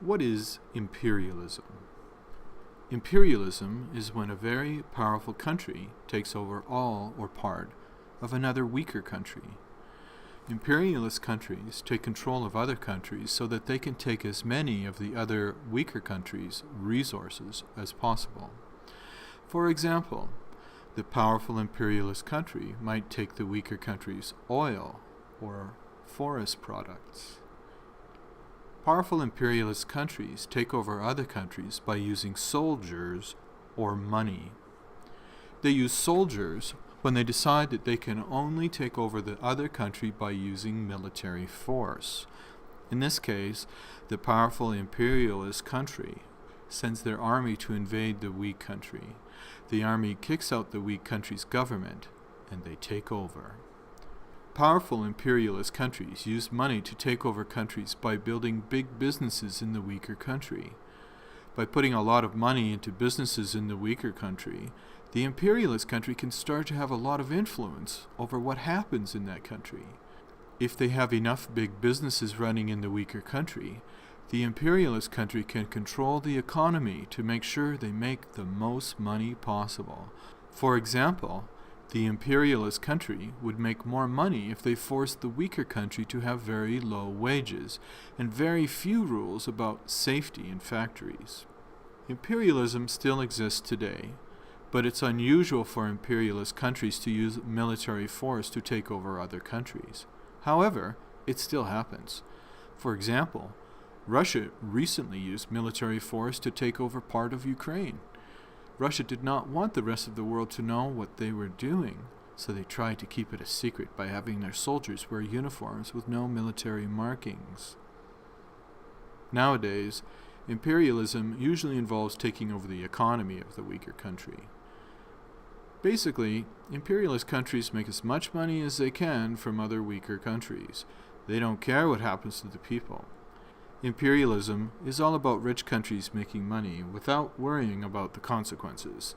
What is imperialism? Imperialism is when a very powerful country takes over all or part of another weaker country. Imperialist countries take control of other countries so that they can take as many of the other weaker countries' resources as possible. For example, the powerful imperialist country might take the weaker country's oil or forest products. Powerful imperialist countries take over other countries by using soldiers or money. They use soldiers when they decide that they can only take over the other country by using military force. In this case, the powerful imperialist country sends their army to invade the weak country. The army kicks out the weak country's government, and they take over. Powerful imperialist countries use money to take over countries by building big businesses in the weaker country. By putting a lot of money into businesses in the weaker country, the imperialist country can start to have a lot of influence over what happens in that country. If they have enough big businesses running in the weaker country, the imperialist country can control the economy to make sure they make the most money possible. For example, the imperialist country would make more money if they forced the weaker country to have very low wages and very few rules about safety in factories. Imperialism still exists today, but it's unusual for imperialist countries to use military force to take over other countries. However, it still happens. For example, Russia recently used military force to take over part of Ukraine. Russia did not want the rest of the world to know what they were doing, so they tried to keep it a secret by having their soldiers wear uniforms with no military markings. Nowadays, imperialism usually involves taking over the economy of the weaker country. Basically, imperialist countries make as much money as they can from other weaker countries. They don't care what happens to the people. Imperialism is all about rich countries making money without worrying about the consequences.